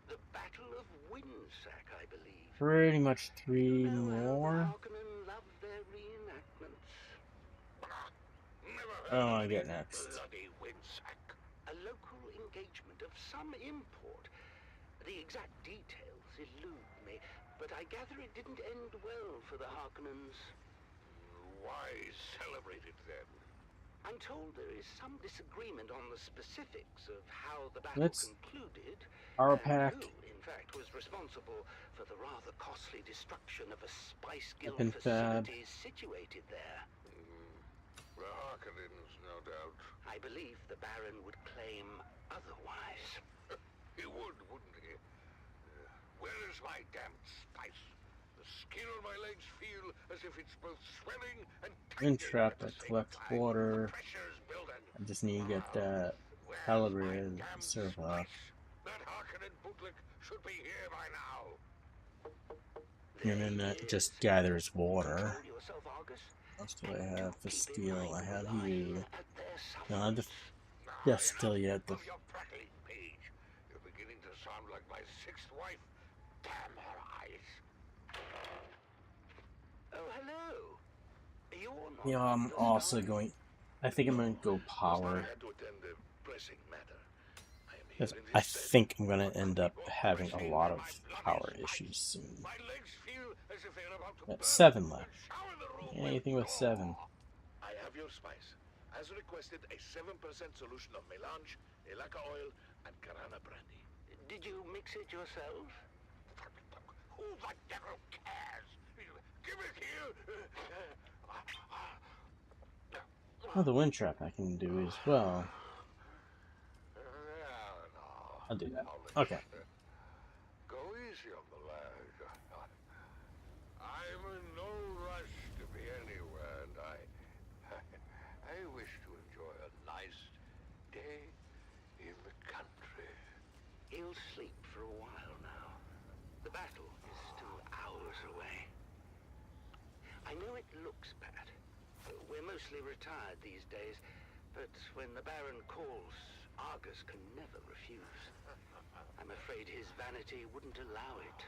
The Battle of Windsec, I believe. Pretty much 3 You know more. how the Harkonnen love their reenactments. Never What do I get next? bloody Windsec. A local engagement of some import. The exact details elude me, but I gather it didn't end well for the Harkonnens. Why celebrate it then? I'm told there is some disagreement on the specifics of how the battle Let's concluded, power and pack. who, in fact, was responsible for the rather costly destruction of a Spice Guild Weapon fab. facility situated there. The Harkonnens, no doubt. I believe the Baron would claim otherwise. He would, wouldn't he? Where is my damned spice? The skin on my legs feel as if it's both swelling and Wind tightening trap at the that same collects time. water. The pressure's building. I just need to get that Where's my calibrated damn servo. spice? That Harkonnen bootlick should be here by now. And then that just gathers water. Control yourself, Argus. What else do I And have do for keep in steel? I mind have we're lying you. at their No, I have the sufferance. yes, still yet. The Of your prattling, Page. You're beginning to sound like my sixth wife. Damn her eyes. Oh, hello. You're not yeah, I'm the also star. going. I think I'm going to go power. I had to attend a pressing matter. I am here Because in I his stead. think I'm going to end up having a lot of power issues soon. My legs feel as if they're about to Got burst 7 and left. shower the room Anything with 7. I have your spice. As requested, a 7% solution of melange, elaka oil, and Karana brandy. Did you mix it yourself? Who the devil cares? Give it here! Oh, the wind trap I can do as well. I'll do that. Okay. Go easy on the lad. I'm in no rush to be anywhere, and I wish to enjoy a nice day in the country. He'll sleep for a while now. The battle is still hours away. I know it looks bad. We're mostly retired these days, but when the Baron calls, Argus can never refuse. I'm afraid his vanity wouldn't allow it.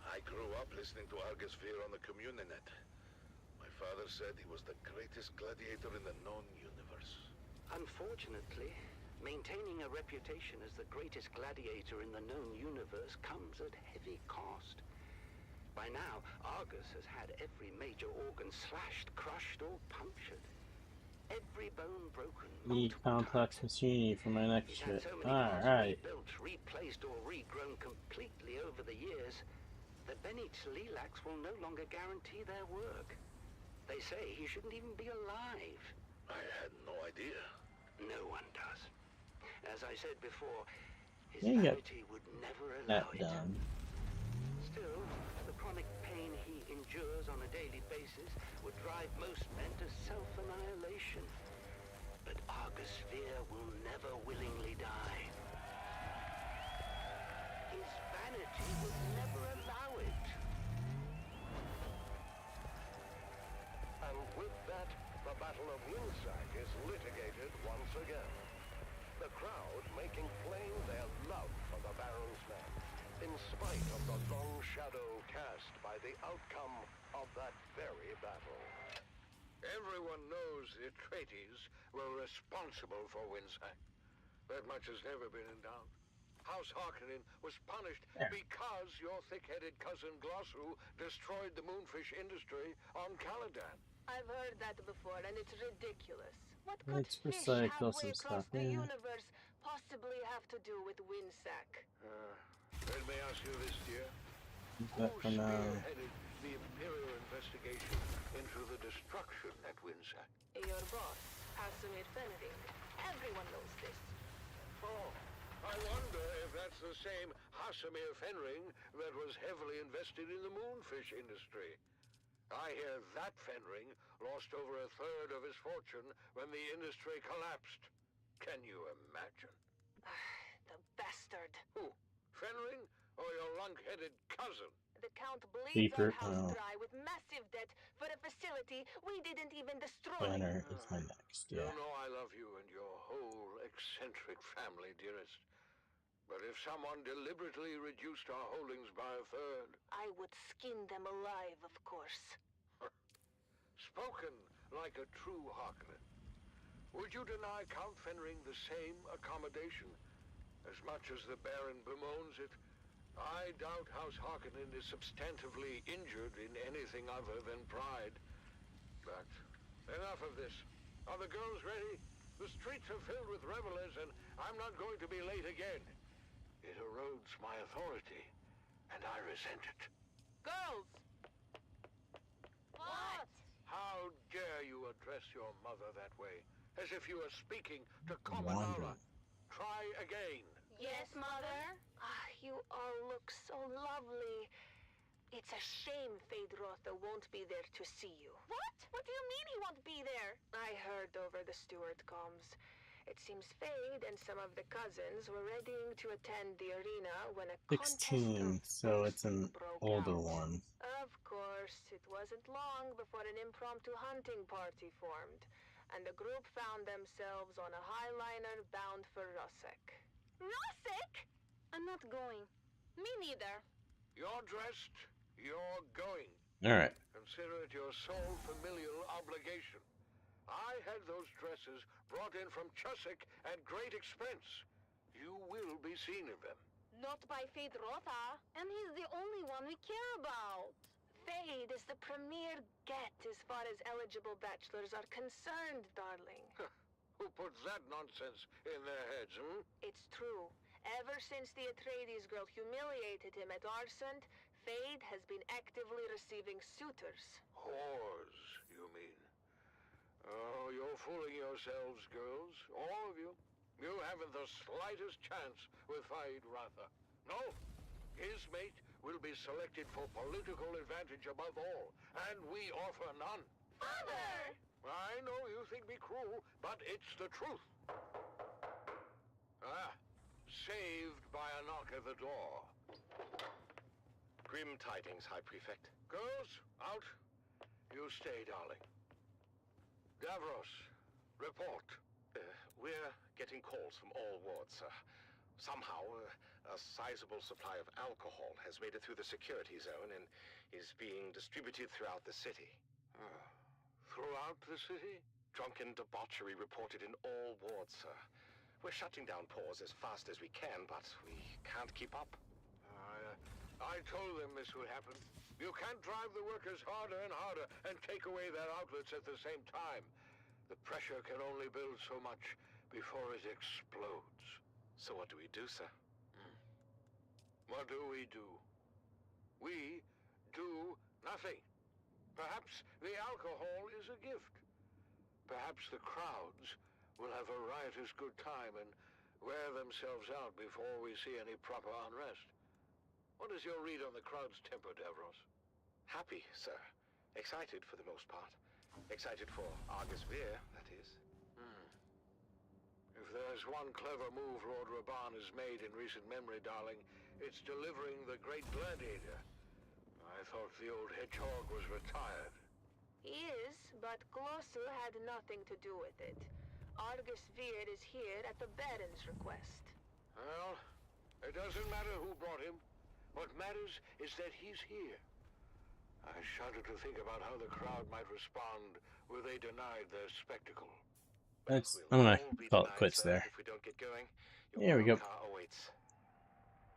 I grew up listening to Argus Fear on the Communinet. My father said he was the greatest gladiator in the known universe. Unfortunately, maintaining a reputation as the greatest gladiator in the known universe comes at heavy cost. By now, Argus has had every major organ slashed, crushed, or punctured. Every bone broken. Need complex machinery for my next He's had shit. so many parts Alright. rebuilt, replaced, or regrown completely over the years that Benny Tlilax will no longer guarantee their work. They say he shouldn't even be alive. I had no idea. No one does. As I said before, his You get vanity would never that allow it. done. Still, the chronic pain he endures on a daily basis would drive most men to self-annihilation. But Argus Fear will never willingly die. His vanity would never allow it. And with that, the Battle of Winsack is litigated once again. The crowd making plain their love for the Baron's men, in spite of the long shadow cast by the outcome of that very battle. Everyone knows the Atreides were responsible for Winsack. That much has never been in doubt. House Harkonnen was punished because your thick-headed cousin Glossu destroyed the moonfish industry on Caladan. I've heard that before, and it's ridiculous. What could Let's fish recycle halfway some across stuff. the Yeah. universe possibly have to do with Winsack? Let me ask you this, dear. But for Who now, spearheaded the Imperial investigation into the destruction at Winsack? Your boss, Casimir Fenring. Everyone knows this. Oh, I wonder if that's the same Casimir Fenring that was heavily invested in the moonfish industry. I hear that Fenring lost over a third of his fortune when the industry collapsed. Can you imagine? The bastard. Who? Fenring or your lunk-headed cousin? The Count bleeds our Secret. house dry with massive debt for a facility we didn't even destroy. Banner is my next. You Yeah. know I love you and your whole eccentric family, dearest. But if someone deliberately reduced our holdings by a third... I would skin them alive, of course. Spoken like a true Harkonnen. Would you deny Count Fenring the same accommodation? As much as the Baron bemoans it, I doubt House Harkonnen is substantively injured in anything other than pride. But enough of this. Are the girls ready? The streets are filled with revelers, and I'm not going to be late again. It erodes my authority, and I resent it. Girls! What? How dare you address your mother that way, as if you were speaking to Commodora. Try again. Yes, Mother? You all look so lovely. It's a shame Feyd-Rautha won't be there to see you. What? What do you mean he won't be there? I heard over the steward comms. It seems Feyd and some of the cousins were readying to attend the arena when a 16, so it's an older one. Of course, it wasn't long before an impromptu hunting party formed, and the group found themselves on a highliner bound for Rosek. Rosek? I'm not going. Me neither. You're dressed, you're going. Alright. Consider it your sole familial obligation. I had those dresses brought in from Chusik at great expense. You will be seen in them. Not by Feyd-Rautha. And he's the only one we care about. Feyd is the premier get as far as eligible bachelors are concerned, darling. Who puts that nonsense in their heads, It's true. Ever since the Atreides girl humiliated him at Arsent, Feyd has been actively receiving suitors. Whores, you mean? Oh, you're fooling yourselves, girls. All of you. You haven't the slightest chance with Feyd-Rautha. No. His mate will be selected for political advantage above all, and we offer none. Father! I know you think me cruel, but it's the truth. Saved by a knock at the door. Grim tidings, High Prefect. Girls, out. You stay, darling. Davros, report. We're getting calls from all wards, sir. Somehow, a sizable supply of alcohol has made it through the security zone and is being distributed throughout the city. Throughout the city? Drunken debauchery reported in all wards, sir. We're shutting down pores as fast as we can, but we can't keep up. I told them this would happen. You can't drive the workers harder and harder and take away their outlets at the same time. The pressure can only build so much before it explodes. So what do we do, sir? What do? We do nothing. Perhaps the alcohol is a gift. Perhaps the crowds will have a riotous good time and wear themselves out before we see any proper unrest. What is your read on the crowd's temper, Davros? Happy, sir. Excited for the most part. Excited for Argus Veer, that is. If there's one clever move Lord Raban has made in recent memory, darling, it's delivering the great gladiator. I thought the old hedgehog was retired. He is, but Glossu had nothing to do with it. Argus Veer is here at the Baron's request. Well, it doesn't matter who brought him. What matters is that he's here. I shudder to think about how the crowd might respond were they denied their spectacle. I'm gonna call it quits there. If we don't get going, There we go. car awaits.